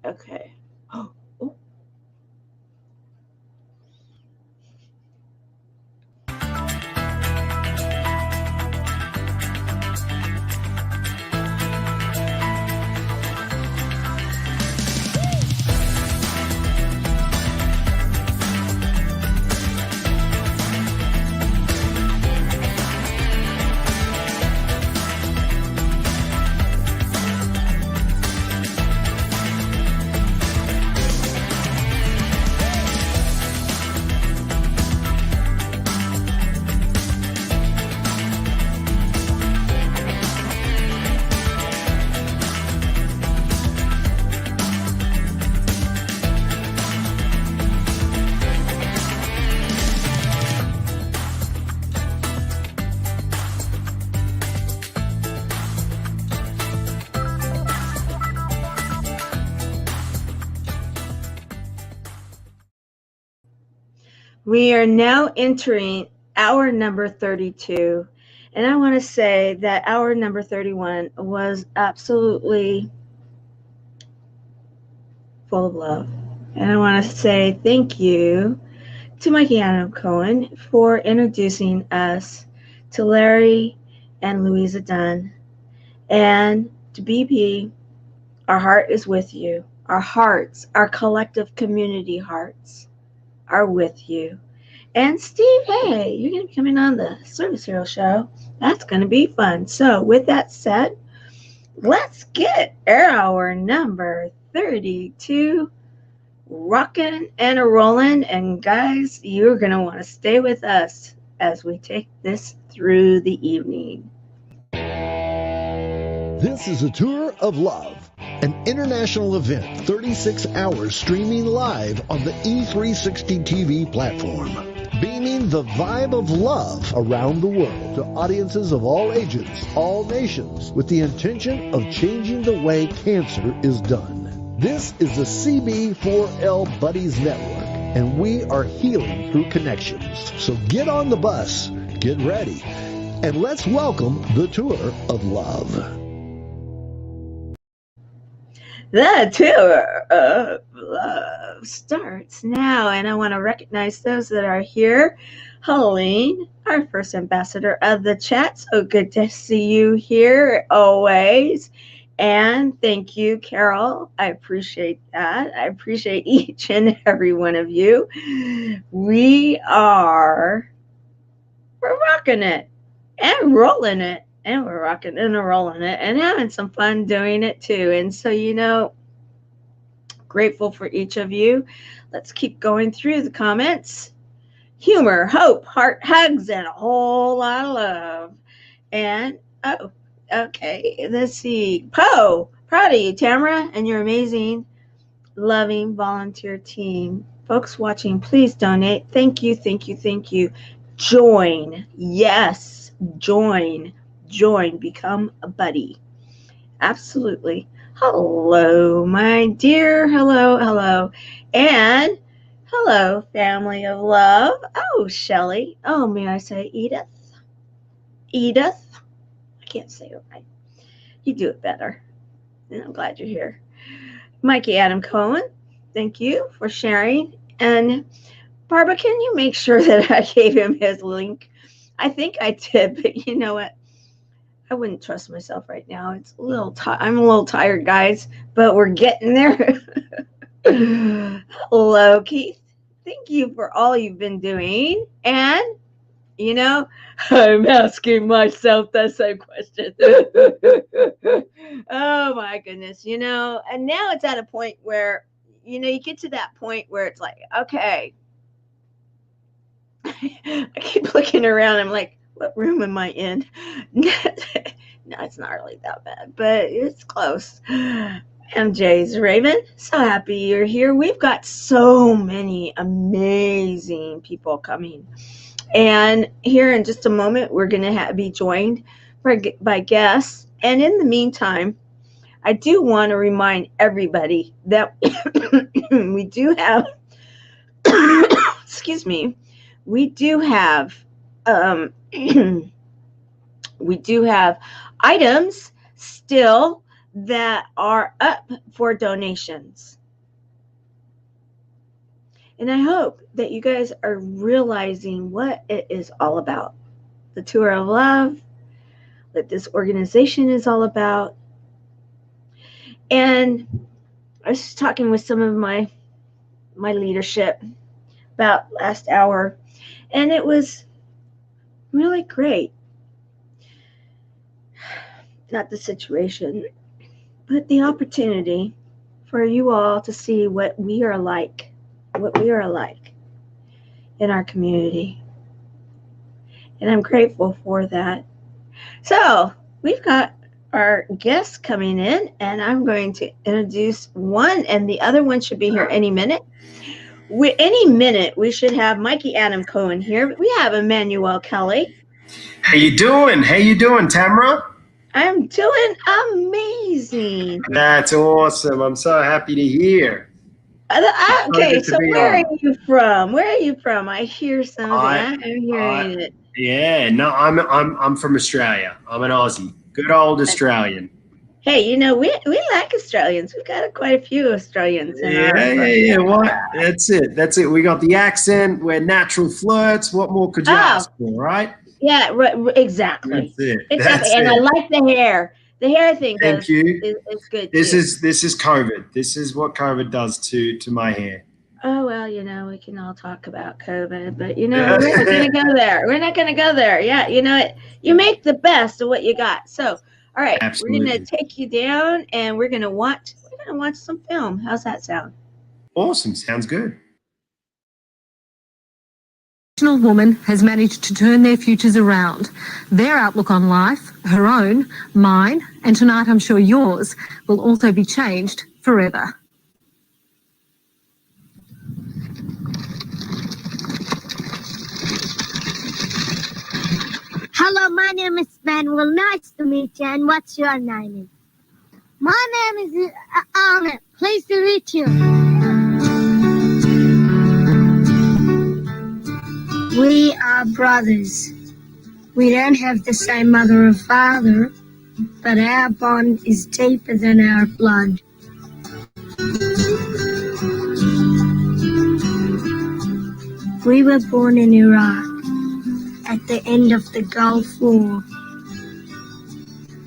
Okay. Oh, we are now entering hour number 32. And I want to say that hour number 31 was absolutely full of love. And I want to say thank you to Mikey Adam Cohen for introducing us to Larry and Louisa Dunn. And to BP, our heart is with you. Our hearts, our collective community hearts are with you. And Steve, hey, you're going to be coming on the Service Hero Show. That's going to be fun. So with that said, let's get hour number 32 rocking and rolling. And guys, you're going to want to stay with us as we take this through the evening. This is a Tour of Love, an international event, 36 hours streaming live on the E360 TV platform, beaming the vibe of love around the world to audiences of all ages, all nations, with the intention of changing the way cancer is done. This is the CB4L Buddies Network, and we are healing through connections. So get on the bus, get ready, and let's welcome the Tour of Love. The Tour of Love starts now, and I want to recognize those that are here. Helene, our first ambassador of the chat, so good to see you here always. And thank you, Carol. I appreciate that. I appreciate each and every one of you. We're rocking it and rolling it. And we're rocking and rolling it and having some fun doing it too. And so, grateful for each of you. Let's keep going through the comments. Humor, hope, heart, hugs, and a whole lot of love. And, okay, let's see. Poe, proud of you, Tamara, and your amazing, loving volunteer team. Folks watching, please donate. Thank you, thank you, thank you. Join. Yes, join. Join, become a buddy. Absolutely. Hello, my dear. Hello. And hello, family of love. Oh, Shelly. Oh, may I say Edith? I can't say it right. You do it better. And I'm glad you're here. Mikey Adam Cohen, thank you for sharing. And Barbara, can you make sure that I gave him his link? I think I did, but you know what? I wouldn't trust myself right now. It's a little I'm a little tired, guys, but we're getting there. Hello, Keith. Thank you for all you've been doing. And, I'm asking myself that same question. Oh, my goodness. And now it's at a point where, you get to that point where it's like, okay. I keep looking around. I'm like, what room am I in? No, it's not really that bad, but it's close. MJ's Raven, so happy you're here. We've got so many amazing people coming. And here in just a moment, we're going to be joined by guests. And in the meantime, I do want to remind everybody that we do have, excuse me, we do have items still that are up for donations. And I hope that you guys are realizing what it is all about. The Tour of Love, that this organization is all about. And I was talking with some of my leadership about last hour, and it was really great. Not the situation, but the opportunity for you all to see what we are like in our community. And I'm grateful for that. So we've got our guests coming in, and I'm going to introduce one, and the other one should be here any minute. Any minute, we should have Mikey Adam Cohen here. We have Emmanuel Kelly. How you doing? How you doing, Tamara? I'm doing amazing. That's awesome. I'm so happy to hear. Okay, so where are you from? Where are you from? I hear something. I'm hearing it. Yeah, no, I'm from Australia. I'm an Aussie. Good old Australian. Hey, you know, we like Australians. We've got quite a few Australians in our Yeah. What? That's it. We got the accent. We're natural flirts. What more could you ask for, right? Yeah, exactly. That's it. Exactly. And I like the hair. The hair thing Thank you. is good. This is COVID. This is what COVID does to my hair. Oh, well, you know, we can all talk about COVID, but, you know, we're not going to go there. We're not going to go there. Yeah, you know, you make the best of what you got. So, all right, Absolutely. We're going to take you down, and we're going to watch some film. How's that sound? Awesome. Sounds good. Woman has managed to turn their futures around. Their outlook on life, her own, mine, and tonight I'm sure yours, will also be changed forever. Hello, my name is Manuel. Nice to meet you. And what's your name? My name is Anna. Pleased to meet you. We are brothers. We don't have the same mother or father, but our bond is deeper than our blood. We were born in Iraq at the end of the Gulf War.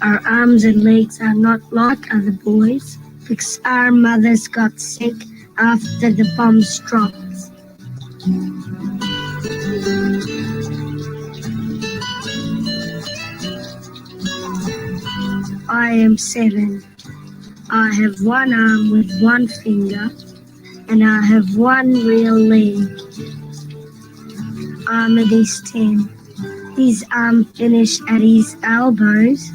Our arms and legs are not like other boys because our mothers got sick after the bombs dropped. I am 7. I have one arm with one finger, and I have one real leg. Ahmed is 10. His arm finish at his elbows.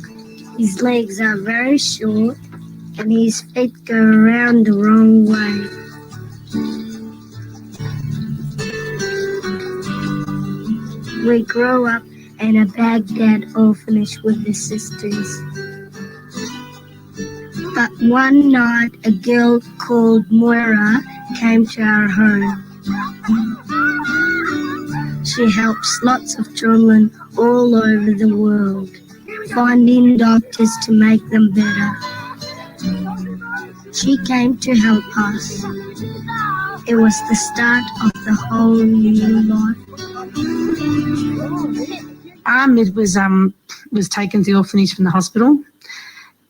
His legs are very short, and his feet go around the wrong way. We grew up in a Baghdad orphanage with the sisters. But one night, a girl called Moira came to our home. She helps lots of children all over the world, finding doctors to make them better. She came to help us. It was the start of the whole new life. Ahmed was taken to the orphanage from the hospital,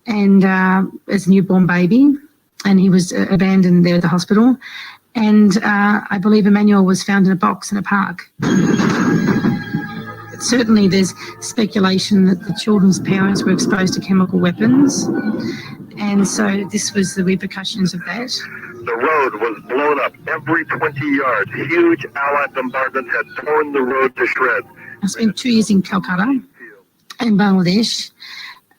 and as a newborn baby, and he was abandoned there at the hospital. And I believe Emmanuel was found in a box in a park. Certainly there's speculation that the children's parents were exposed to chemical weapons, and so this was the repercussions of that. The road was blown up every 20 yards. Huge Allied bombardments had torn the road to shreds. I spent 2 years in Calcutta and Bangladesh.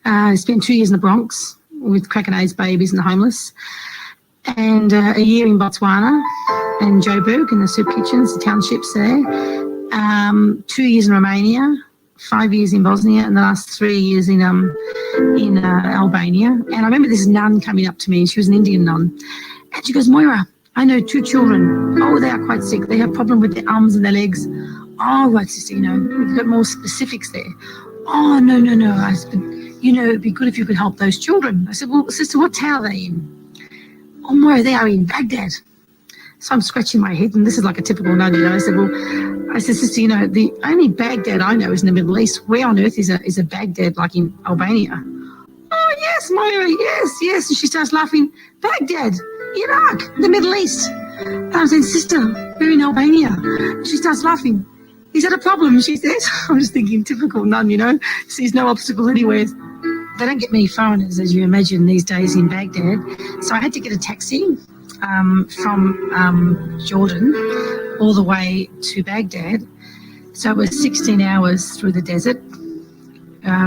I spent 2 years in the Bronx with crack and AIDS babies and the homeless, and a year in Botswana and Joburg in the soup kitchens, the townships there. 2 years in Romania, 5 years in Bosnia, and the last 3 years in Albania. And I remember this nun coming up to me, and she was an Indian nun, and she goes, "Moira, I know 2 children. Oh, they are quite sick. They have a problem with their arms and their legs." "Oh, right, sister, you know, we've got more specifics there." "Oh, no. you know, it'd be good if you could help those children. I said, well, sister, what town are they in? Oh, Moira, they are in Baghdad. So I'm scratching my head, and this is like a typical nugget. You know? I said, sister, you know, the only Baghdad I know is in the Middle East. Where on earth is a Baghdad, like in Albania? Oh, yes, Moira, yes. And she starts laughing. Baghdad, Iraq, the Middle East. And I was saying, sister, we're in Albania. She starts laughing. Is that a problem? She says. I'm just thinking, typical nun, you know, sees no obstacle anywhere. They don't get many foreigners, as you imagine, these days in Baghdad. So I had to get a taxi from Jordan all the way to Baghdad. So it was 16 hours through the desert,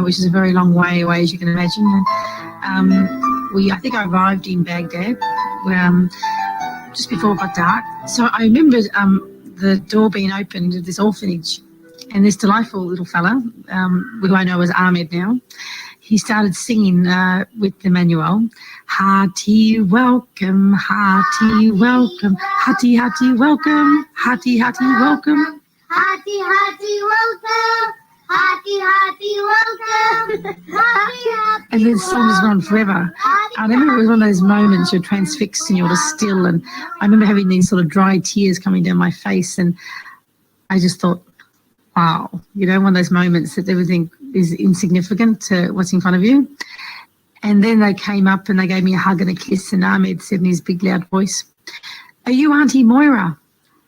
which is a very long way away, as you can imagine. I think I arrived in Baghdad just before it got dark. So I remembered the door being opened of this orphanage, and this delightful little fella, who I know as Ahmed now, he started singing with the manual, hearty welcome, hearty welcome, hearty, hearty welcome, hearty, hearty welcome. Hearty, hearty welcome, hearty, hearty welcome, hearty, hearty. And then the song has gone forever. I remember it was one of those moments you're transfixed and you're just still, and I remember having these sort of dry tears coming down my face, and I just thought, wow, you know, one of those moments that everything is insignificant to what's in front of you. And then they came up and they gave me a hug and a kiss, and Ahmed said in his big loud voice, are you Auntie Moira?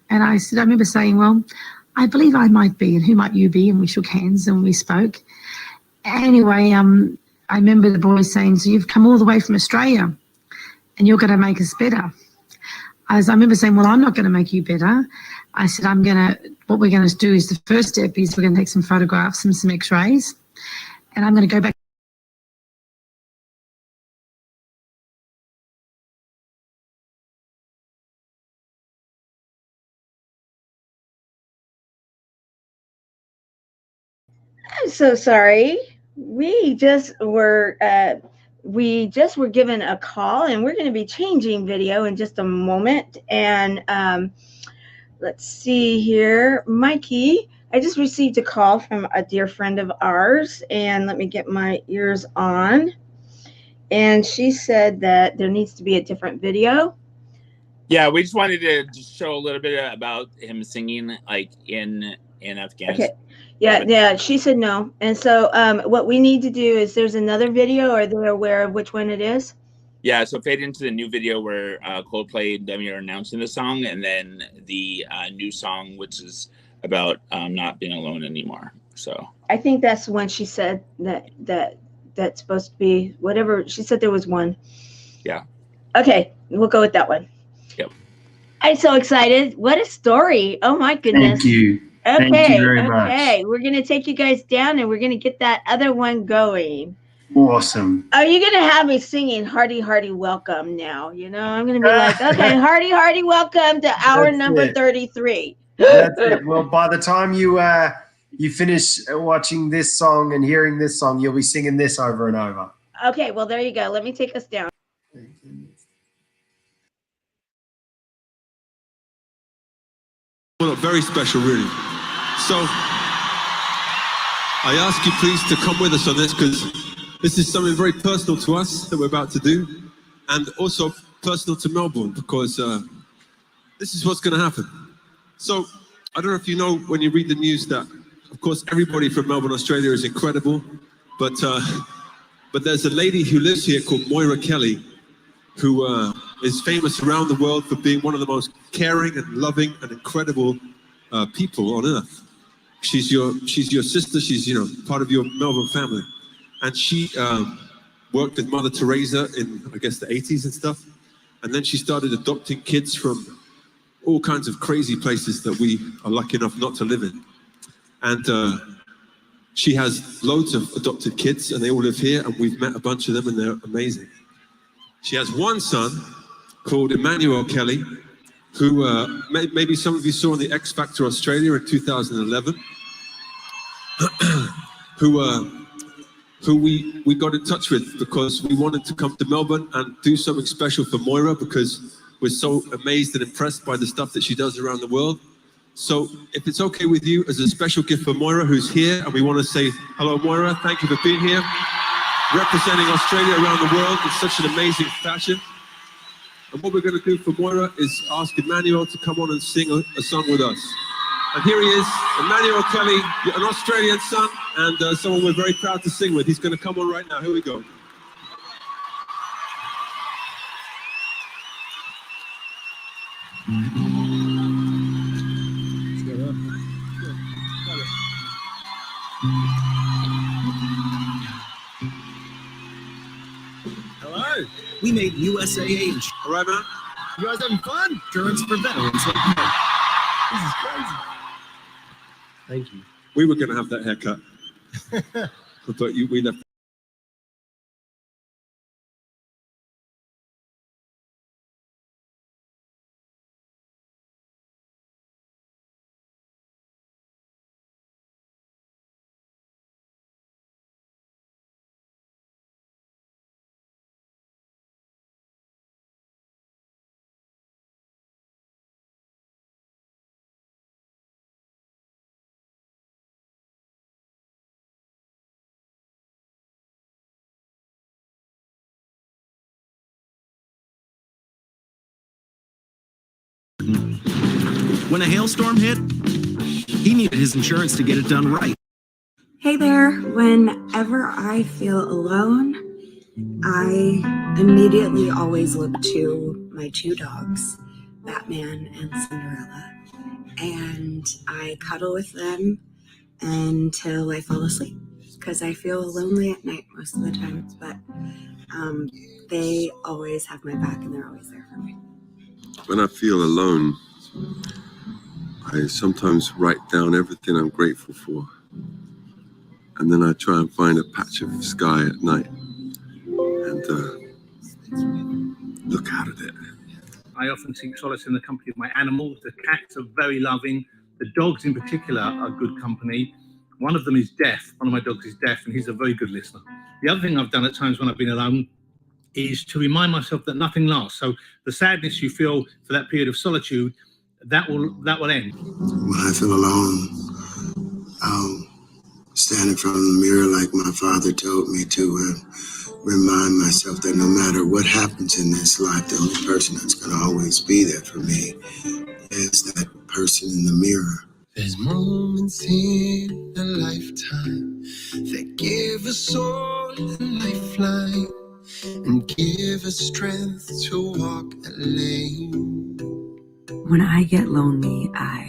And I remember saying, well, I believe I might be, and who might you be? And we shook hands and we spoke. Anyway, I remember the boy saying, so you've come all the way from Australia and you're going to make us better. I remember saying, well, I'm not going to make you better. I said, what we're going to do is the first step is we're going to take some photographs and some x-rays, and I'm going to go back. I'm so sorry. We just were given a call, and we're going to be changing video in just a moment. And let's see here, Mikey. I just received a call from a dear friend of ours, and let me get my ears on. And she said that there needs to be a different video. Yeah, we just wanted to just show a little bit about him singing, like in Afghanistan. Okay. Yeah. She said no. And so what we need to do is, there's another video. Are they aware of which one it is? Yeah, so fade into the new video where Coldplay and Demi are announcing the song, and then the new song, which is about not being alone anymore. So I think that's the one she said that's supposed to be whatever. She said there was one. Yeah. Okay, we'll go with that one. Yep. I'm so excited. What a story. Oh my goodness. Thank you. Okay. Thank you very much. Okay. We're going to take you guys down, and we're going to get that other one going. Awesome. Are you going to have me singing Hearty, Hearty Welcome now? You know, I'm going to be like, okay, Hearty, Hearty Welcome to hour number 33. That's it. Well, by the time you finish watching this song and hearing this song, you'll be singing this over and over. Okay, well, there you go. Let me take us down. Well, very special, really. So I ask you please to come with us on this, because this is something very personal to us that we're about to do, and also personal to Melbourne, because this is what's going to happen. So I don't know if you know, when you read the news, that of course everybody from Melbourne, Australia is incredible, but there's a lady who lives here called Moira Kelly, who is famous around the world for being one of the most caring and loving and incredible people on earth. She's your sister. She's, you know, part of your Melbourne family, and she worked with Mother Teresa in, I guess, the 80s and stuff, and then she started adopting kids from all kinds of crazy places that we are lucky enough not to live in. And she has loads of adopted kids, and they all live here, and we've met a bunch of them, and they're amazing. She has one son called Emmanuel Kelly, who maybe some of you saw on the X Factor Australia in 2011, who we got in touch with because we wanted to come to Melbourne and do something special for Moira, because we're so amazed and impressed by the stuff that she does around the world. So if it's okay with you, as a special gift for Moira, who's here, and we want to say hello, Moira, thank you for being here. representing Australia around the world in such an amazing fashion. And what we're going to do for Moira is ask Emmanuel to come on and sing a song with us. And here he is, Emmanuel Kelly, an Australian son, and someone we're very proud to sing with. He's going to come on right now. Here we go. Hello. We made USAH. All right, man. You guys having fun? Insurance for veterans. Like me. This is crazy. Thank you. We were going to have that haircut, but we left. When a hailstorm hit, he needed his insurance to get it done right. Hey there. Whenever I feel alone, I immediately always look to my two dogs, Batman and Cinderella, and I cuddle with them until I fall asleep because I feel lonely at night most of the time, but they always have my back and they're always there for me. When I feel alone, I sometimes write down everything I'm grateful for. And then I try and find a patch of sky at night and look out at it. I often seek solace in the company of my animals. The cats are very loving. The dogs in particular are good company. One of them is deaf. One of my dogs is deaf, and he's a very good listener. The other thing I've done at times when I've been alone is to remind myself that nothing lasts. So the sadness you feel for that period of solitude, that will end. When I feel alone, I'll stand in front of the mirror like my father told me to and remind myself that no matter what happens in this life, the only person that's going to always be there for me is that person in the mirror. There's moments in a lifetime that give us all a lifeline and give us strength to walk a lane. When I get lonely, I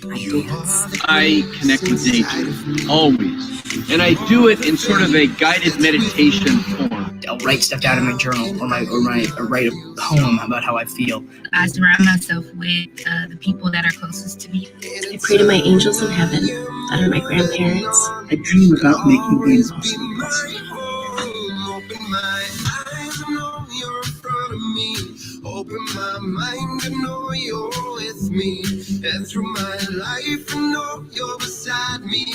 dance. I connect with nature, always. And I do it in sort of a guided meditation form. I'll write stuff down in my journal or write a poem about how I feel. I surround myself with the people that are closest to me. I pray to my angels in heaven, that are my grandparents. I dream about making the impossible possible. Open my eyes and know you're in front of me. Open my mind and know you're with me. And through my life I know you're beside me.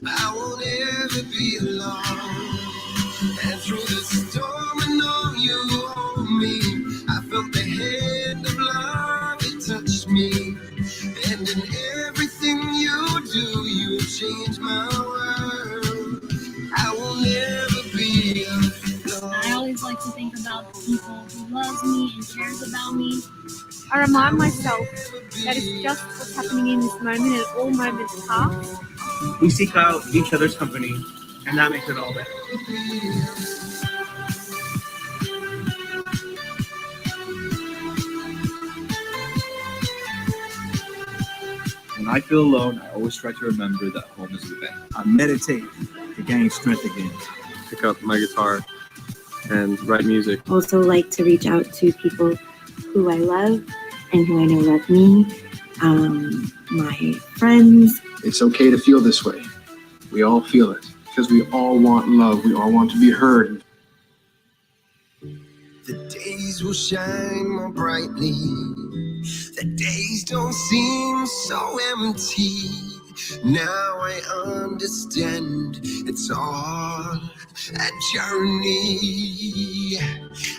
I won't ever be alone. And through the storm I know you hold me. I felt the hand of love, it touched me. And in everything you do, you change my world. I will never be alone. I always like to think about the people who loves me and cares about me. I remind myself that it's just what's happening in this moment and all moments pass. We seek out each other's company, and that makes it all better. When I feel alone, I always try to remember that home is the best. I meditate to gain strength again. Pick up my guitar and write music. Also like to reach out to people who I love and who I know love me, my friends. It's okay to feel this way. We all feel it because we all want love. We all want to be heard. The days will shine more brightly. The days don't seem so empty. Now I understand it's all a journey.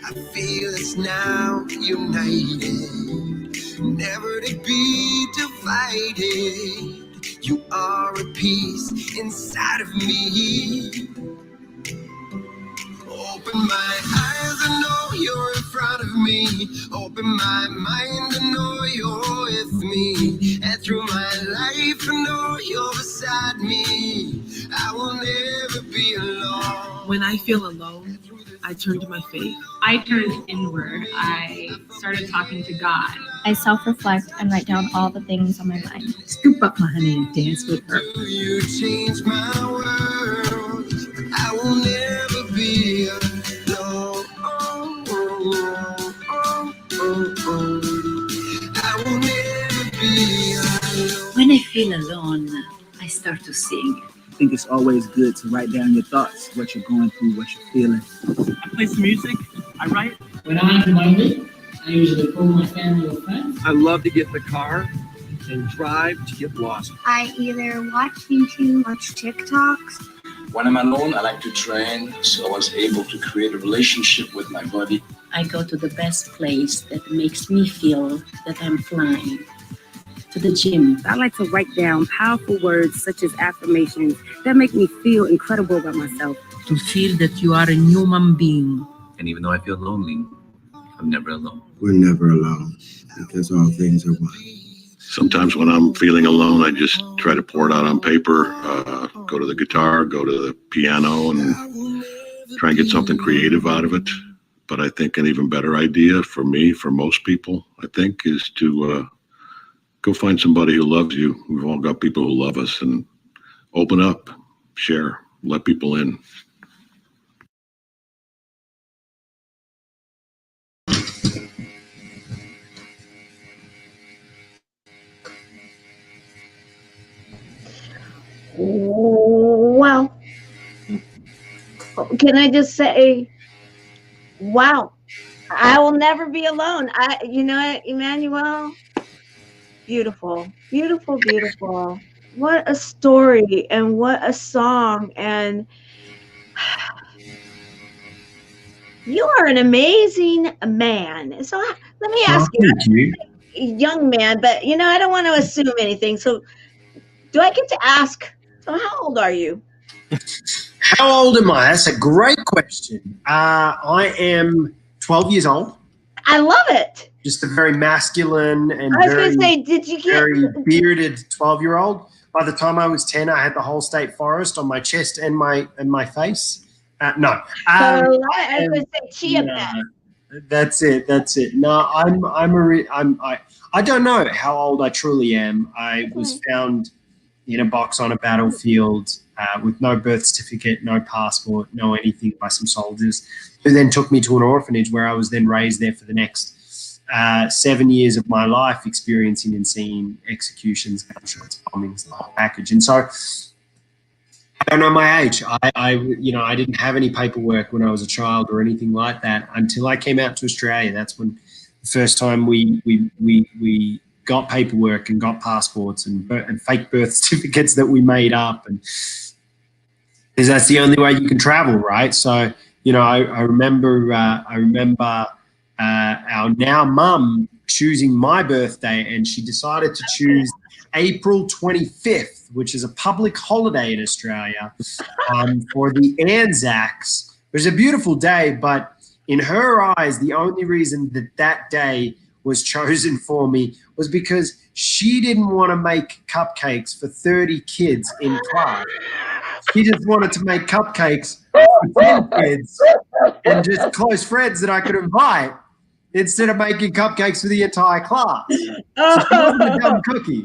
I feel it's now united, never to be divided. You are a piece inside of me. Open my eyes and know you're in front of me. Open my mind and know you're with me. And through my life I know you're beside me. I will never be alone. When I feel alone, I turn to my faith. I turned inward. I started talking to God. I self-reflect and write down all the things on my mind. Scoop up my honey and dance with her. You change my world. I will never be alone. I will never be alone. When I feel alone, I start to sing. I think it's always good to write down your thoughts, what you're going through, what you're feeling. I play some music. I write. When I'm lonely, I usually call my family or friends. I love to get in the car and drive to get lost. I either watch YouTube, watch TikToks. When I'm alone, I like to train, so I was able to create a relationship with my body. I go to the best place that makes me feel that I'm flying. To the gym. I like to write down powerful words such as affirmations that make me feel incredible about myself. To feel that you are a human being. And even though I feel lonely, I'm never alone. We're never alone because all things are one. Sometimes when I'm feeling alone, I just try to pour it out on paper, go to the guitar, go to the piano, and try and get something creative out of it. But I think an even better idea for me, for most people, I think, is to go find somebody who loves you. We've all got people who love us, and open up, share, let people in. Well, can I just say, wow, I will never be alone. You know what, Emmanuel? Beautiful, beautiful, beautiful. What a story and what a song. And you are an amazing man. So let me ask you, young man, but you know, I don't want to assume anything. So do I get to ask, so how old are you? How old am I? That's a great question. I am 12 years old. I love it. Just a very masculine and I was going to say, did you get very bearded 12-year-old. By the time I was 10, I had the whole state forest on my chest and my face. No. I was going to say chia pet. That's it. That's it. No, I don't know how old I truly am. I was found in a box on a battlefield with no birth certificate, no passport, no anything by some soldiers, who then took me to an orphanage where I was then raised there for the next 7 years of my life, experiencing and seeing executions, gunshots, bombings, the whole package. And so I don't know my age. I didn't have any paperwork when I was a child or anything like that until I came out to Australia. That's when the first time we got paperwork and got passports and fake birth certificates that we made up, and because that's the only way you can travel, right? So I remember our now mum choosing my birthday, and she decided to choose April 25th, which is a public holiday in Australia, for the Anzacs. It was a beautiful day, but in her eyes, the only reason that day was chosen for me was because she didn't want to make cupcakes for 30 kids in class. She just wanted to make cupcakes for 10 kids and just close friends that I could invite, instead of making cupcakes for the entire class. So she wasn't a dumb cookie.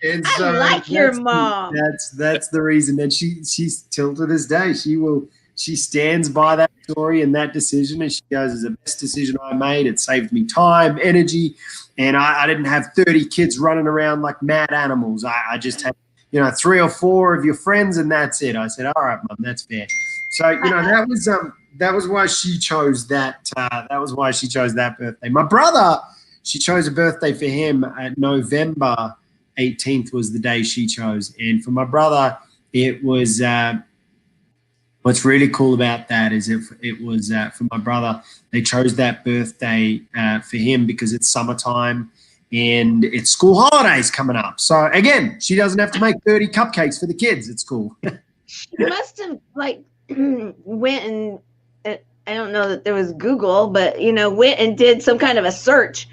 And so I like your mom. That's the reason. And she's till to this day, she stands by that story and that decision, and she goes, "It's the best decision I made. It saved me time, energy, and I didn't have 30 kids running around like mad animals. I just had 3 or 4 of your friends, and that's it." I said, "All right, Mum, that's fair." So that was why she chose that. That was why she chose that birthday. My brother, she chose a birthday for him at November 18th was the day she chose, and for my brother, it was. What's really cool about that is it was for my brother, they chose that birthday for him because it's summertime and it's school holidays coming up. So again, she doesn't have to make 30 cupcakes for the kids at school. She must have went and I don't know that there was Google, but, you know, went and did some kind of a search.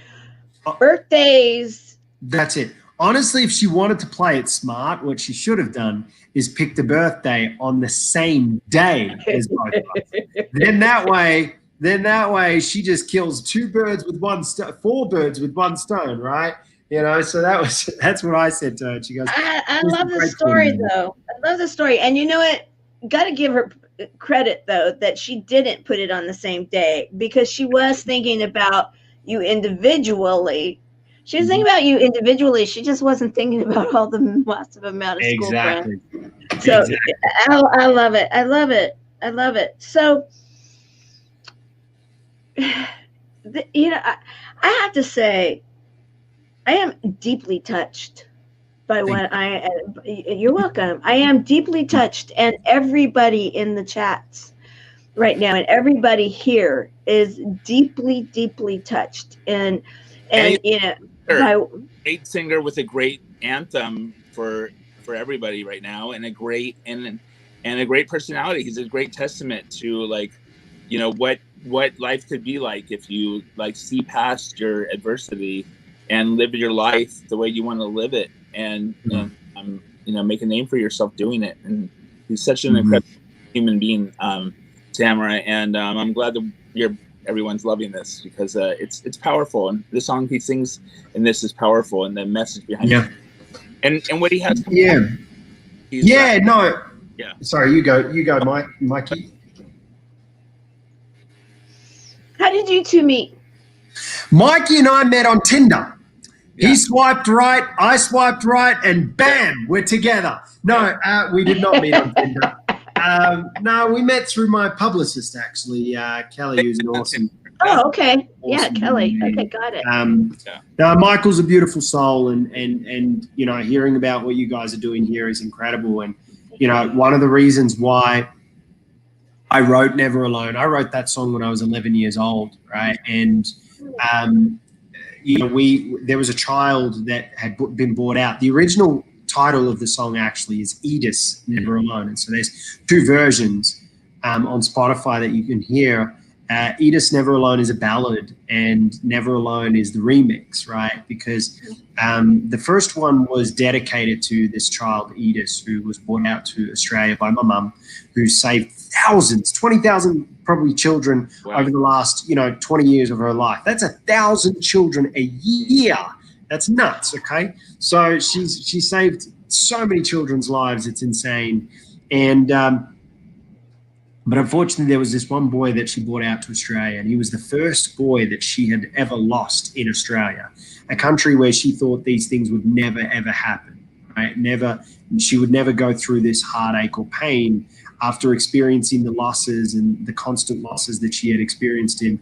Birthdays. That's it. Honestly, if she wanted to play it smart, what she should have done is picked a birthday on the same day as both of us. Then that way she just kills 4 birds with one stone, right? You know, so that's what I said to her. She goes, I love the story, though. I love the story. And you know what? Got to give her credit, though, that she didn't put it on the same day, because she was thinking about you individually. She was thinking about you individually. She just wasn't thinking about all the massive amount of school friends. So I love it. I love it. I love it. So, you know, I have to say, I am deeply touched by what you're welcome. I am deeply touched, and everybody in the chats right now and everybody here is deeply, deeply touched. And you know, great singer with a great anthem for everybody right now, and a great personality. He's a great testament to, like, you know, what life could be like if you like see past your adversity and live your life the way you want to live it, and you know, make a name for yourself doing it. And he's such an incredible human being, Tamara. And I'm glad that everyone's loving this, because it's powerful, and the song he sings in this is powerful, and the message behind it, and what he has. Sorry, you go, Mikey. How did you two meet? Mikey and I met on Tinder. He swiped right, I swiped right, and bam, we're together. No, we did not meet on Tinder. No, we met through my publicist, actually, Kelly, who's an awesome. Oh, okay. Yeah, Kelly. Okay, got it. No, Michael's a beautiful soul, and you know, hearing about what you guys are doing here is incredible. And you know, one of the reasons why I wrote Never Alone, I wrote that song when I was 11 years old, right? And you know, there was a child that had been bought out. The original title of the song actually is EST, Never Alone. And so there's 2 versions on Spotify that you can hear. EST, Never Alone is a ballad, and Never Alone is the remix, right? Because the first one was dedicated to this child, EST, who was brought out to Australia by my mum, who saved thousands, 20,000 probably children over the last, 20 years of her life. That's 1,000 children a year. That's nuts, okay? So she saved so many children's lives. It's insane. And but unfortunately, there was this one boy that she brought out to Australia, and he was the first boy that she had ever lost in Australia, a country where she thought these things would never, ever happen, right? She would never go through this heartache or pain after experiencing the losses and the constant losses that she had experienced in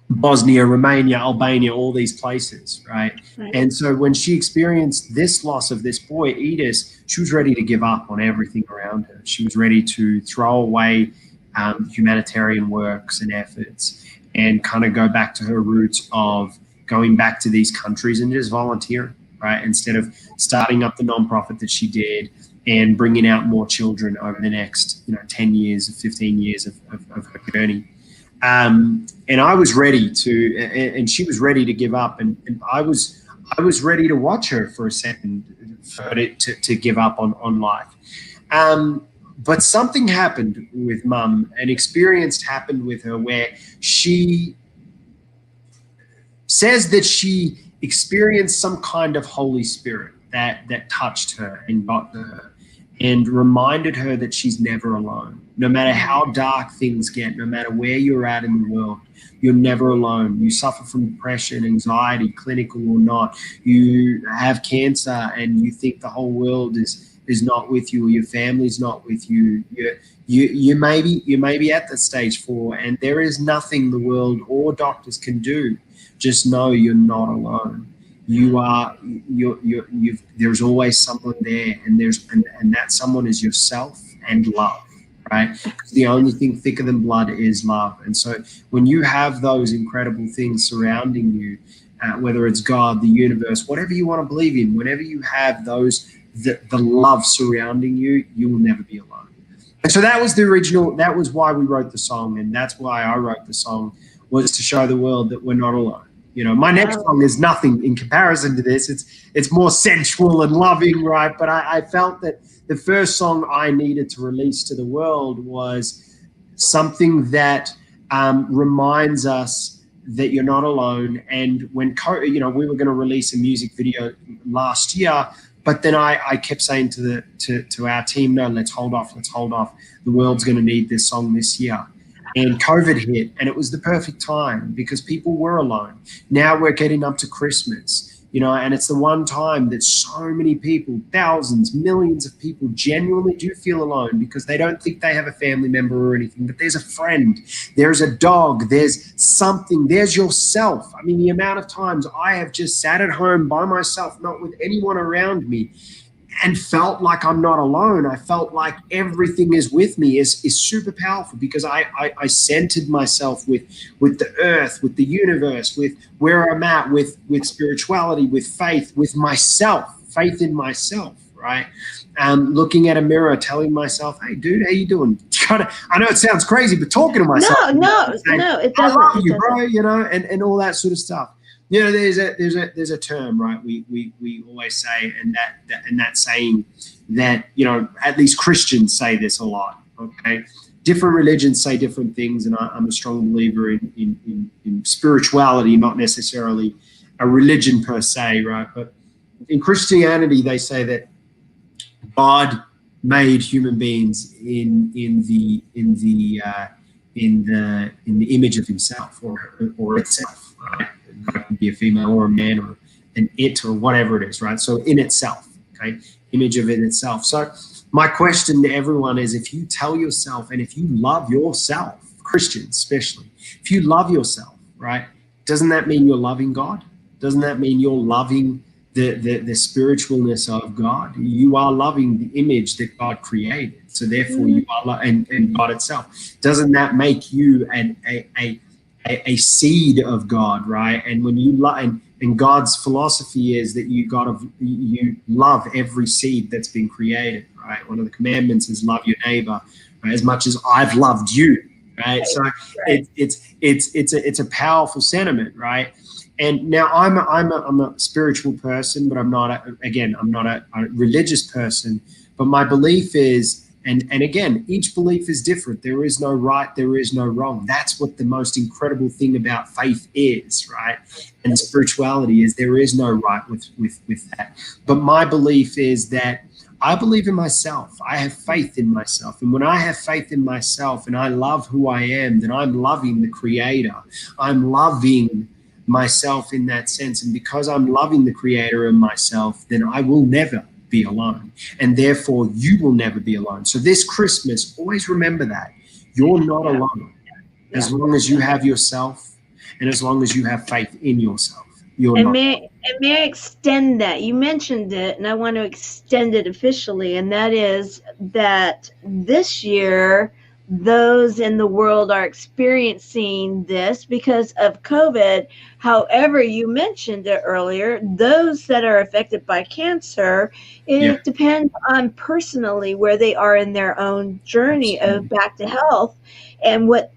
Bosnia, Romania, Albania, all these places, right? And so when she experienced this loss of this boy, EST, she was ready to give up on everything around her. She was ready to throw away humanitarian works and efforts and kind of go back to her roots of going back to these countries and just volunteering, right? Instead of starting up the nonprofit that she did and bringing out more children over the next, 10 years, 15 years of her journey. And I was ready to, and she was ready to give up, and I was ready to watch her for a second to give up on life. But something happened with Mum. An experience happened with her where she says that she experienced some kind of Holy Spirit that touched her and got to her and reminded her that she's never alone. No matter how dark things get, no matter where you're at in the world, you're never alone. You suffer from depression, anxiety, clinical or not. You have cancer and you think the whole world is not with you, or your family's not with you. You may be at that stage 4, and there is nothing the world or doctors can do. Just know you're not alone. There's always someone there, and that someone is yourself and love, right? The only thing thicker than blood is love. And so when you have those incredible things surrounding you, whether it's God, the universe, whatever you want to believe in, whenever you have the love surrounding you, you will never be alone. And so that was the original, that was why we wrote the song, and that's why I wrote the song, was to show the world that we're not alone. You know, my next song is nothing in comparison to this. It's more sensual and loving, right? But I felt that the first song I needed to release to the world was something that reminds us that you're not alone. And when, you know, we were going to release a music video last year, but then I kept saying to our team, no, let's hold off. The world's going to need this song this year. And COVID hit, and it was the perfect time because people were alone. Now we're getting up to Christmas, you know, and it's the one time that so many people, thousands, millions of people genuinely do feel alone because they don't think they have a family member or anything, but there's a friend, there's a dog, there's something, there's yourself. I mean, the amount of times I have just sat at home by myself, not with anyone around me, and felt like I'm not alone. I felt like everything is with me is super powerful because I centered myself with the earth, with the universe, with where I'm at, with spirituality, with faith, with myself, faith in myself, right? Looking at a mirror, telling myself, hey, dude, how you doing? I know it sounds crazy, but talking to myself. No, it doesn't. I love you, bro, you know, and all that sort of stuff. You know, there's a term, right? We always say, and that saying that, you know, at least Christians say this a lot. Okay, different religions say different things, and I'm a strong believer in spirituality, not necessarily a religion per se, right? But in Christianity, they say that God made human beings in the image of Himself or itself, right? It can be a female or a man or an it or whatever it is, right? So in itself, okay, image of it itself. So my question to everyone is, if you tell yourself and if you love yourself, Christians especially, if you love yourself, right, doesn't that mean you're loving God? Doesn't that mean you're loving the spiritualness of God? You are loving the image that God created. So therefore you are and God itself. Doesn't that make you a seed of God, right? And when you love, and God's philosophy is that you love every seed that's been created, right? One of the commandments is love your neighbor, right, as much as I've loved you, right? So it's a powerful sentiment, right? And now I'm a spiritual person, but I'm not a religious person. But my belief is, and again, each belief is different. There is no right, there is no wrong. That's what the most incredible thing about faith is, right? And spirituality is there is no right with that. But my belief is that I believe in myself. I have faith in myself. And when I have faith in myself and I love who I am, then I'm loving the Creator. I'm loving myself in that sense. And because I'm loving the Creator and myself, then I will never be alone, and therefore you will never be alone. So this Christmas, always remember that you're not alone. As long as you have yourself and as long as you have faith in yourself, you're not. May I extend that? You mentioned it, and I want to extend it officially, and that is that this year those in the world are experiencing this because of COVID. However, you mentioned it earlier, those that are affected by cancer, it depends on personally where they are in their own journey of back to health and what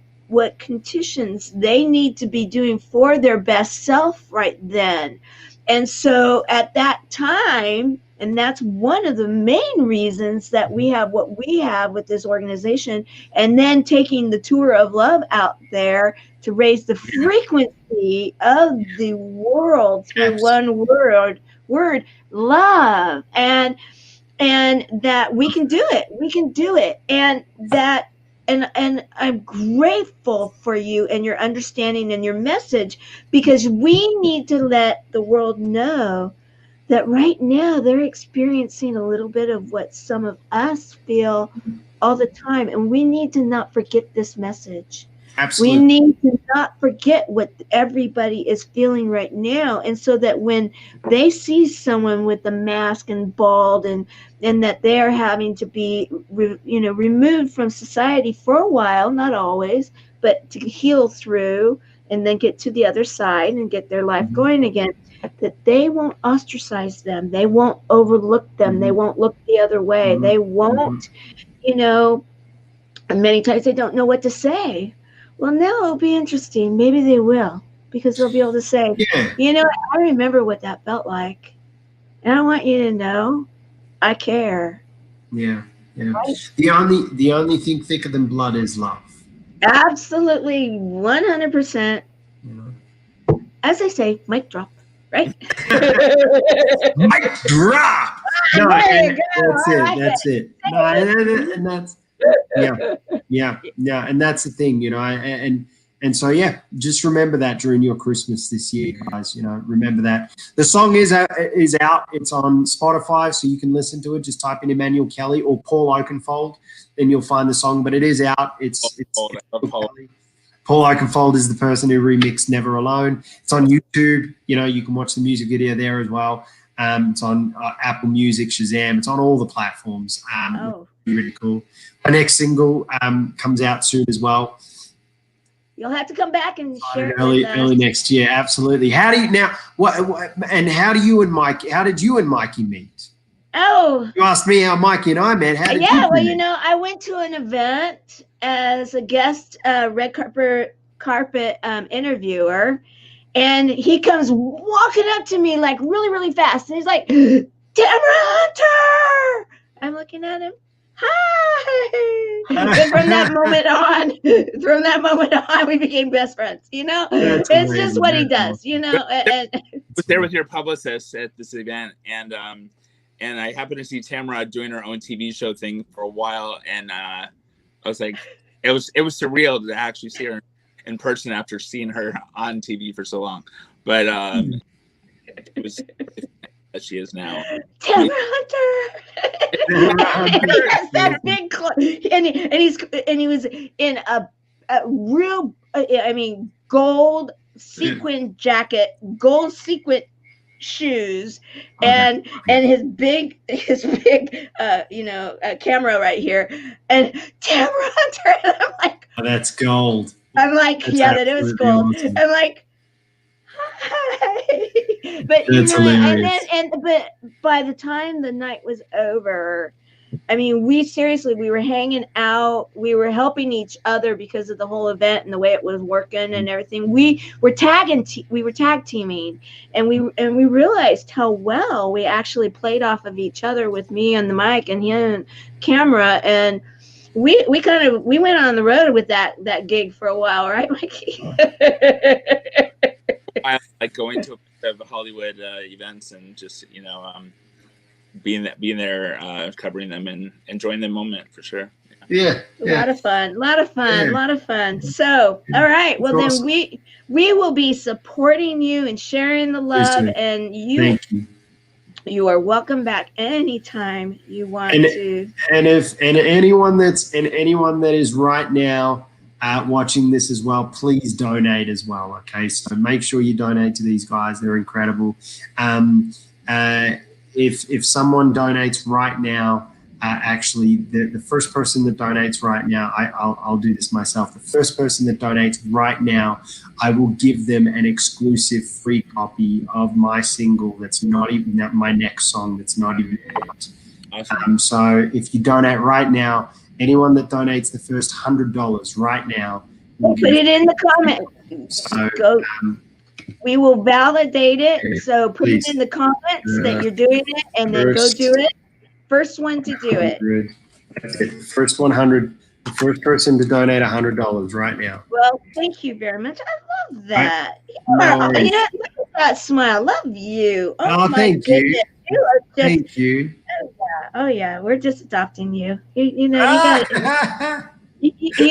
conditions they need to be doing for their best self right then. And so at that time, and that's one of the main reasons that we have what we have with this organization, and then taking the tour of love out there to raise the frequency of the world through one word, love, and that we can do it, and that. And I'm grateful for you and your understanding and your message, because we need to let the world know that right now they're experiencing a little bit of what some of us feel all the time. And we need to not forget this message. Absolutely. We need to not forget what everybody is feeling right now. And so that when they see someone with a mask and bald and that they're having to be, removed from society for a while, not always, but to heal through and then get to the other side and get their life going again, that they won't ostracize them. They won't overlook them. They won't look the other way. They won't, And many times they don't know what to say. Well, now it'll be interesting. Maybe they will, because they'll be able to say, you know, I remember what that felt like. And I want you to know I care. Yeah. Right? The only thing thicker than blood is love. Absolutely, 100%. As they say, mic drop, right? Mic drop. No, there that's it. No, and that's yeah, and that's the thing, you know. And so just remember that during your Christmas this year, guys. You know, remember that the song is out. It's on Spotify, so you can listen to it. Just type in Emmanuel Kelly or Paul Oakenfold, then you'll find the song. But it is out. It's Paul Oakenfold is the person who remixed Never Alone. It's on YouTube. You know, you can watch the music video there as well. It's on Apple Music, Shazam. It's on all the platforms. Really cool. My next single comes out soon as well. You'll have to come back and share it early next year. Absolutely. How do you now? How did you and Mikey meet? Oh, you asked me how Mikey and I met. How did you well, meet? you know, I went to an event as a guest red carpet interviewer, and he comes walking up to me like really, really fast, and he's like, "Tamara Hunter!" I'm looking at him. Hi. And from that moment on, we became best friends. You know, it's amazing. Just what he does. You know, I was there with your publicist at this event, and I happened to see Tamara doing her own TV show thing for a while, and I was like, it was surreal to actually see her in person after seeing her on TV for so long. But it was that she is now. Tamara Hunter. Yes, that big and he was in a real gold sequin jacket, gold sequin shoes, and his big camera right here, and Tamara Hunter, and I'm like, oh, that's gold. I'm like, that it was gold. Awesome. I'm like, hi. But that's hilarious. But by the time the night was over, I mean, we were hanging out, we were helping each other because of the whole event and the way it was working and everything. We were tag teaming, and we realized how well we actually played off of each other, with me on the mic and him on camera, and we went on the road with that gig for a while, right, Mikey? I like going to Hollywood events and just being there, covering them and enjoying the moment for sure. Yeah. A lot of fun. So, all right. Well, then awesome. we will be supporting you and sharing the love, and you are welcome back anytime you want to. And anyone that is right now watching this as well, please donate as well. Okay, so make sure you donate to these guys; they're incredible. If someone donates right now, actually, the first person that donates right now, I'll do this myself. The first person that donates right now, I will give them an exclusive free copy of my single that's not even my next song that's not even out. Awesome. So if you donate right now, anyone that donates the first $100 right now, put it in the comments. So, we will validate it. So put it in the comments that you're doing it, and then go do it. First one to do it. That's it. First 100. The first person to donate $100 right now. Well, thank you very much. I love that. Look at that smile. Love you. Oh, thank you. Thank you. Oh yeah, we're just adopting you. You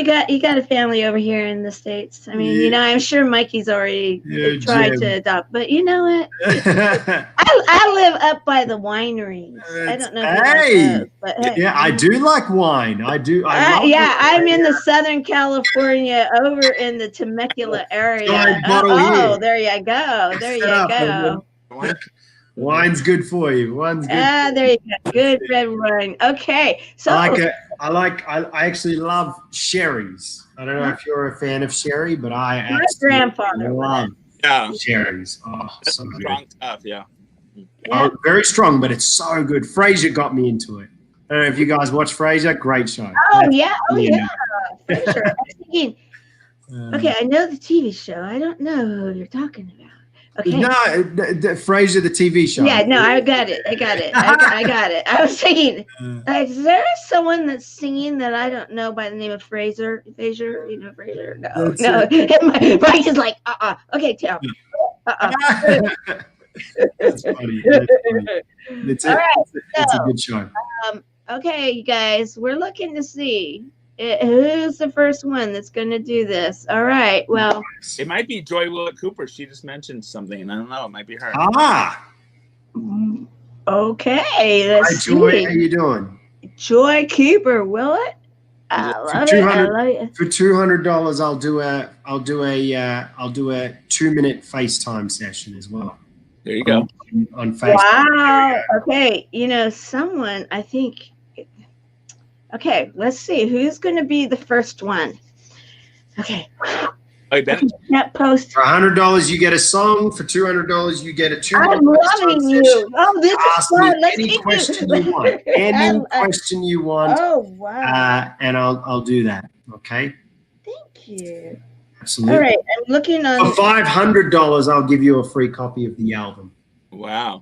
got a family over here in the States. I mean, I'm sure Mikey's already tried to adopt, but you know what? I live up by the wineries. I don't know. If but yeah, I do like wine. I do. I'm in the Southern California, over in the Temecula area. There you go. Wine's good for you. Wine's good. There you go. Good red wine. Okay, so I actually love sherries. I don't know if you're a fan of sherry, but I absolutely love sherries. Oh, that's so strong good. Stuff, yeah. Oh, very strong, but it's so good. Fraser got me into it. I don't know if you guys watch Frasier. Great show. Oh yeah, Frasier. I was thinking, okay, I know the TV show. I don't know who you're talking about. Okay. No, Frasier, the TV show. Yeah, no, I got it. I got it. I was thinking, is there someone that's singing that I don't know by the name of Fraser? You know Fraser? No. Mike is like, okay, tell. That's funny. It's a good show. Okay, you guys, we're looking to see who's the first one that's going to do this. All right, well. It might be Joy Willett Cooper. She just mentioned something. I don't know. It might be her. Okay, let's Hi, Joy. see. How you doing? Joy Cooper, Willett. I love it. For $200, I'll do a 2-minute FaceTime session as well. There you go. On Facebook. Wow. Okay, someone, I think. Okay, let's see who's going to be the first one. Okay. That post. For $100, you get a song. For $200, you get a 2-minute. I'm loving you. Oh, this is fun. Let's any keep question it. you want. Any question you want. Oh wow. And I'll do that. Okay. Thank you. Absolutely. All right, I'm looking on. For $500, I'll give you a free copy of the album. Wow.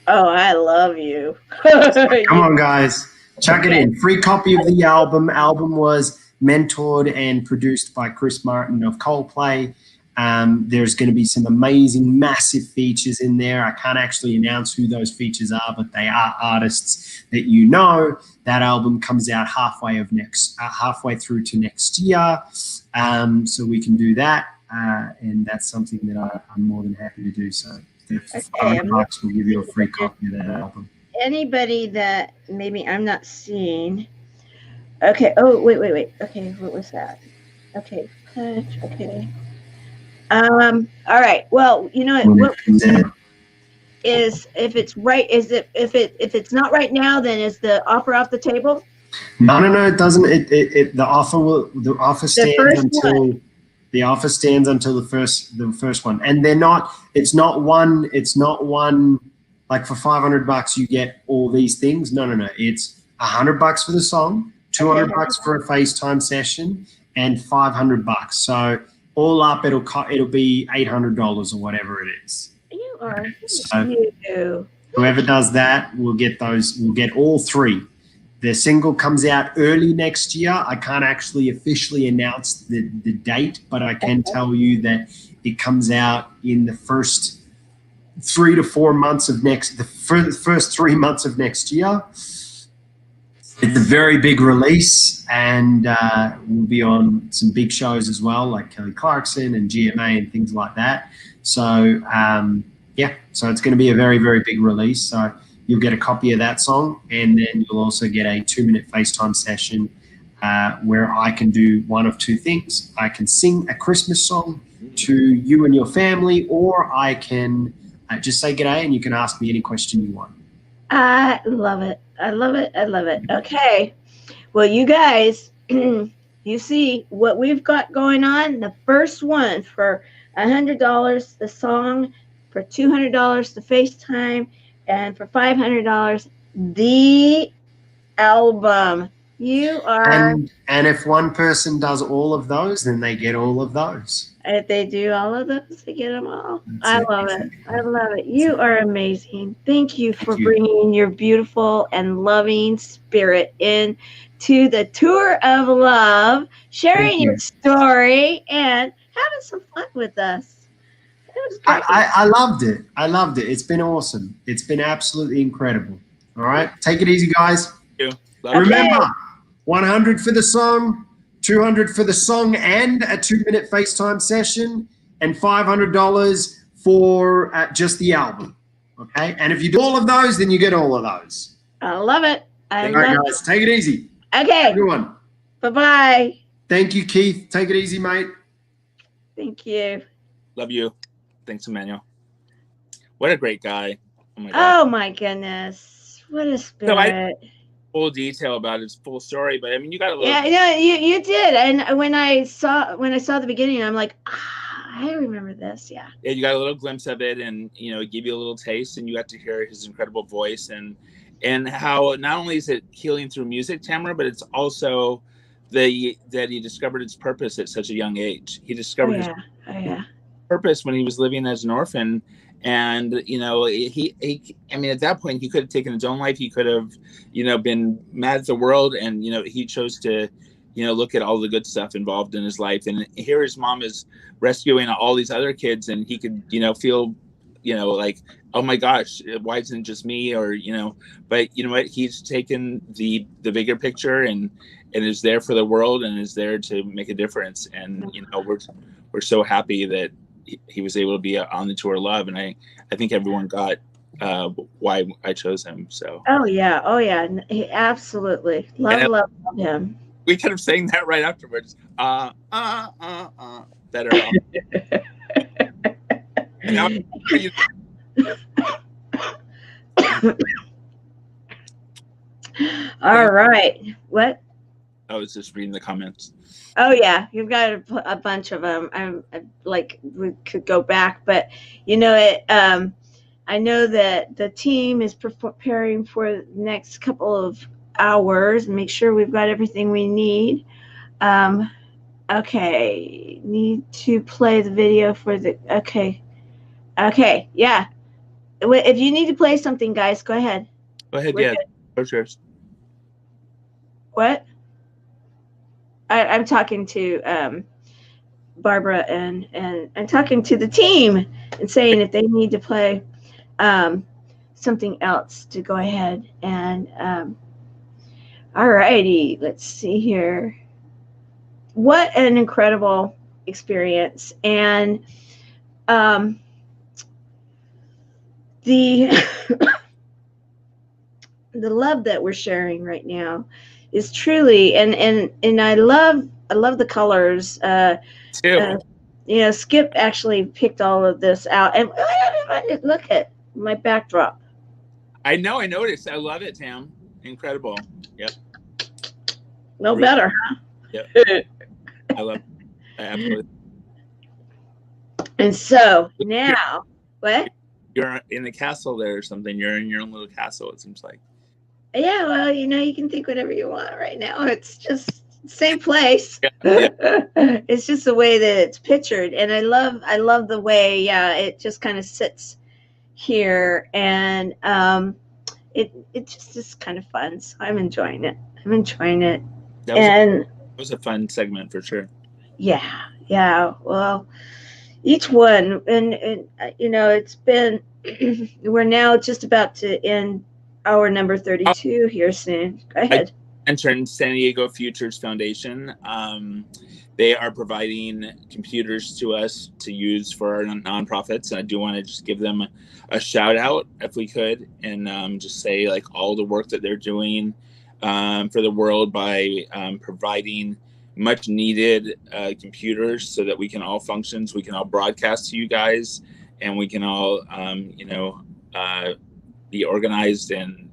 Oh, I love you. Come on, guys. Chuck it in. Free copy of the album. Album was mentored and produced by Chris Martin of Coldplay. There's going to be some amazing, massive features in there. I can't actually announce who those features are, but they are artists that you know. That album comes out halfway through to next year, so we can do that, and that's something that I'm more than happy to do. So, $5 will give you a free copy of that album. Anybody that maybe I'm not seeing. Okay. Oh, wait. Okay, what was that? Okay. Okay. All right. Well, you know what is if it's right? Is it if it's not right now? Then is the offer off the table? No. It doesn't. The offer stands until the first one, and they're not. It's not one. Like for $500, you get all these things. No. It's $100 for the song, $200 for a FaceTime session, and $500. So all up, it'll be $800 or whatever it is. You are. So whoever does that will get those. Will get all three. The single comes out early next year. I can't actually officially announce the date, but I can tell you that it comes out in the first 3 to 4 months of the first 3 months of next year. It's a very big release, and we'll be on some big shows as well, like Kelly Clarkson and GMA and things like that. So so it's going to be a very, very big release. So you'll get a copy of that song, and then you'll also get a 2-minute FaceTime session where I can do one of two things. I can sing a Christmas song to you and your family, or I can just say g'day and you can ask me any question you want. I love it. Okay. Well, you guys, you see what we've got going on. The first one for $100, the song, for $200, the FaceTime, and for $500, the album. You are. And if one person does all of those, then they get all of those. And if they do all of those, they get them all. I love it. You are amazing. Thank you for bringing your beautiful and loving spirit in to the tour of love, sharing your story, and having some fun with us. It was great. I loved it. It's been awesome. It's been absolutely incredible. All right. Take it easy, guys. Thank you. Remember, $100 for the song, $200 for the song and a 2-minute FaceTime session, and $500 for just the album. Okay, and if you do all of those, then you get all of those. I love it. All right, guys, take it easy. Okay. Everyone. Bye-bye. Thank you, Keith. Take it easy, mate. Thank you. Love you. Thanks, Emmanuel. What a great guy. Oh my God. Oh my goodness. What a spirit. Full detail about his full story, but I mean, you got a little. Yeah, you did. And when I saw the beginning, I'm like, I remember this. Yeah. Yeah, you got a little glimpse of it, and it gave you a little taste, and you got to hear his incredible voice, and and how not only is it healing through music, Tamara, but it's also that he discovered its purpose at such a young age. He discovered his purpose when he was living as an orphan. And, you know, I mean, at that point, he could have taken his own life. He could have, you know, been mad at the world. And, you know, he chose to, you know, look at all the good stuff involved in his life. And here his mom is rescuing all these other kids. And he could, you know, feel, you know, like, oh my gosh, why isn't it just me? Or, you know, but you know what? He's taken the bigger picture and is there for the world and is there to make a difference. And, you know, we're so happy that he was able to be on the tour Love, and I think everyone got why I chose him. So he absolutely love him. We kind of sang that right afterwards. Better. Now, all right. What? I was just reading the comments. Oh yeah, you've got a bunch of them. I'm like, we could go back, but you know it. I know that the team is preparing for the next couple of hours. Make sure we've got everything we need. Okay, need to play the video for the. Okay, yeah. If you need to play something, guys, go ahead. Go ahead, yeah. Sure. What? I'm talking to Barbara and I'm talking to the team and saying if they need to play something else to go ahead and all righty, let's see here. What an incredible experience. And the the love that we're sharing right now is truly, and I love the colors. Too. You know, Skip actually picked all of this out, and look at my backdrop. I know, I noticed. I love it, Tam. Incredible. Yep. No really better, huh? Yep. I love it. Absolutely. And so now, what? You're in the castle there or something. You're in your own little castle, it seems like. Yeah, well, you know, you can think whatever you want right now. It's just same place. Yeah. It's just the way that it's pictured, and I love the way, it just kind of sits here, and it just is kind of fun. So I'm enjoying it. That was a fun segment for sure. Yeah. Well, each one, and you know, it's been we're now just about to end hour number 32 here soon. Go ahead. I mentioned San Diego Futures Foundation. They are providing computers to us to use for our nonprofits, and I do want to just give them a shout out if we could, and just say like all the work that they're doing for the world by providing much needed computers so that we can all function, so we can all broadcast to you guys, and we can all be organized and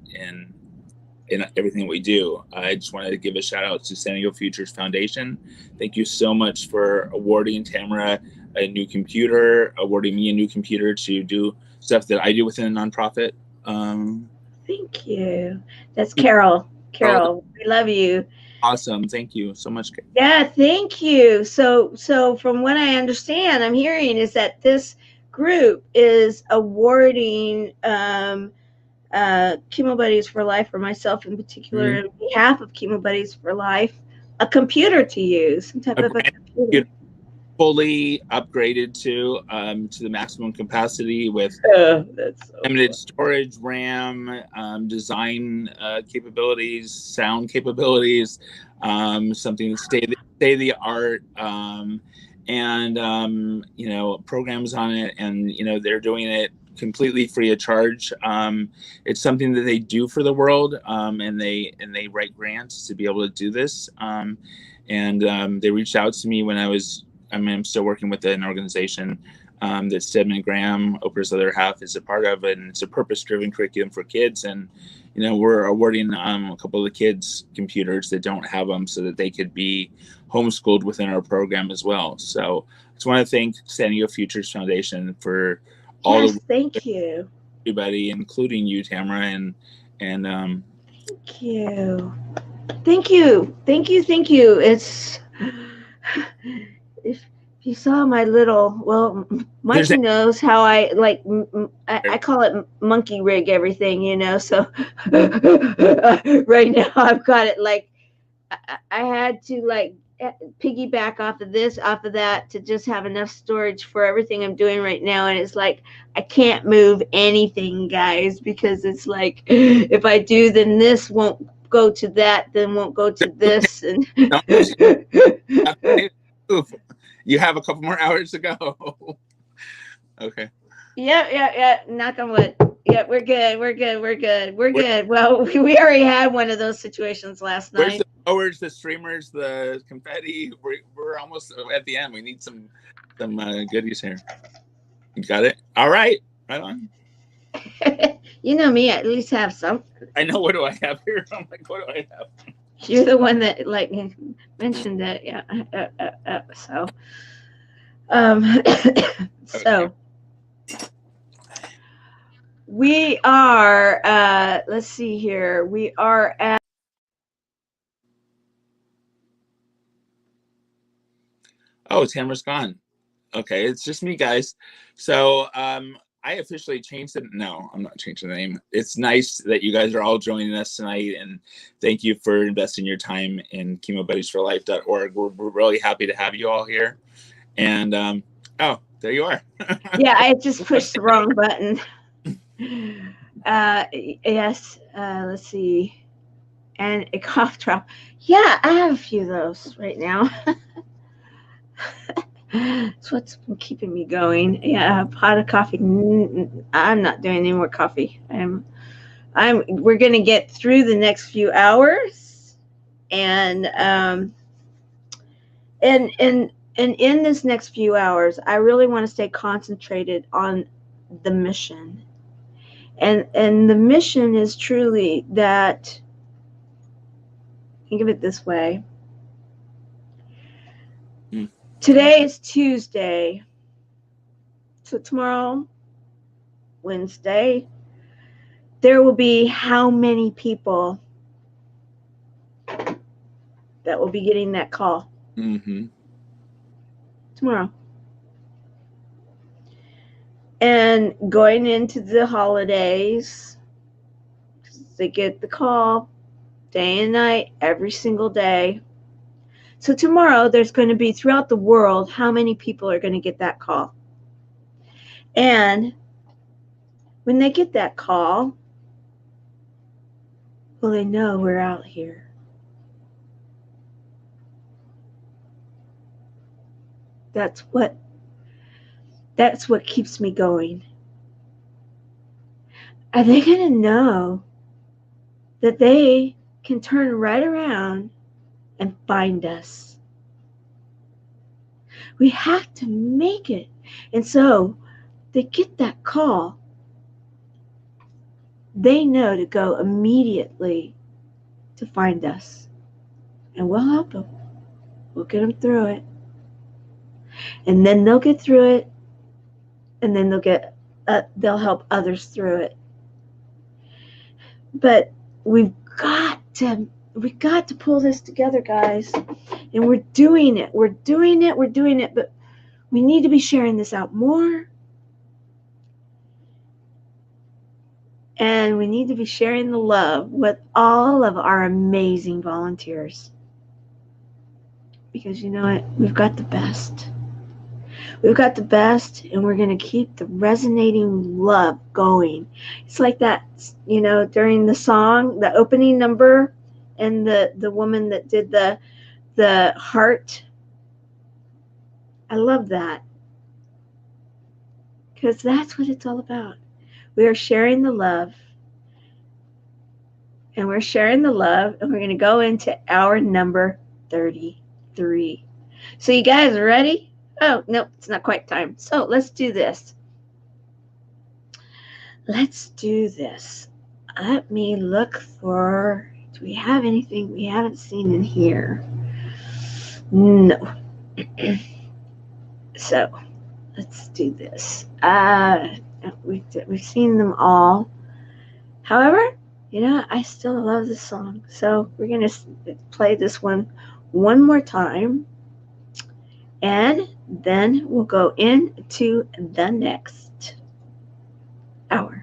in everything we do. I just wanted to give a shout out to San Diego Futures Foundation. Thank you so much for awarding Tamara a new computer, awarding me a new computer to do stuff that I do within a nonprofit. Thank you. That's Carol. Carol, we love you. Awesome. Thank you so much. Yeah, thank you. So from what I understand, I'm hearing is that this group is awarding Chemo Buddies for Life, or myself in particular, on behalf of Chemo Buddies for Life, a computer to use, some type of a computer. Fully upgraded to the maximum capacity with limited storage, RAM, design capabilities, sound capabilities, something stay the art, and you know, programs on it, and you know, they're doing it completely free of charge. It's something that they do for the world, and they write grants to be able to do this, and they reached out to me when I'm still working with an organization that Stedman Graham, Oprah's other half, is a part of, and it's a purpose-driven curriculum for kids. And you know, we're awarding a couple of the kids computers that don't have them, so that they could be homeschooled within our program as well. So I just want to thank San Diego Futures Foundation for all thank you, everybody, including you, Tamara, And thank you. Thank you. Thank you. Thank you. It's, if you saw my little, well, Mikey knows how I like, I call it monkey rig everything, you know, so right now I've got it like, I had to like piggyback off of this, off of that to just have enough storage for everything I'm doing right now. And it's like, I can't move anything, guys, because it's like, if I do, then this won't go to that, then won't go to this. And you have a couple more hours to go. Okay. Yeah. Knock on wood. Yeah, we're good. We're good. Well, we already had one of those situations last Where's night. the blowers, the streamers, the confetti? We're almost at the end. We need some goodies here. You got it? All right. Right on. You know me, at least have some. I know. What do I have here? I'm like, what do I have? You're the one that like mentioned that. Yeah. So. So. We are, let's see here. We are at. Oh, Tamara's gone. Okay, it's just me, guys. So I officially changed it. No, I'm not changing the name. It's nice that you guys are all joining us tonight, and thank you for investing your time in chemobuddiesforlife.org. We're really happy to have you all here. And oh, there you are. Yeah, I just pushed the wrong button. Yes, let's see. And a cough drop. Yeah, I have a few of those right now. That's what's been keeping me going. Yeah, a pot of coffee. I'm not doing any more coffee. We're gonna get through the next few hours, and in this next few hours, I really want to stay concentrated on the mission. And the mission is truly that, think of it this way. Today is Tuesday. So tomorrow, Wednesday, there will be how many people that will be getting that call? Mm-hmm. Tomorrow. And going into the holidays, they get the call day and night, every single day. So tomorrow, there's going to be throughout the world, how many people are going to get that call? And when they get that call, well, they know we're out here. That's what keeps me going. Are they going to know that they can turn right around and find us? We have to make it. And so they get that call. They know to go immediately to find us. And we'll help them. We'll get them through it. And then they'll get through it. And then they'll help others through it. But we've got to pull this together, guys. And we're doing it. We're doing it. But we need to be sharing this out more. And we need to be sharing the love with all of our amazing volunteers. Because you know what? We've got the best. We've got the best, and we're going to keep the resonating love going. It's like that, you know, during the song, the opening number, and the woman that did the heart. I love that. Because that's what it's all about. We are sharing the love. And we're sharing the love, and we're going to go into hour number 33. So you guys are ready? Oh, no, it's not quite time. So let's do this. Let me look for, do we have anything we haven't seen in here? No. So let's do this. We've seen them all. However, I still love this song. So we're going to play this one more time. And then we'll go into the next hour.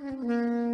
Mm-hmm.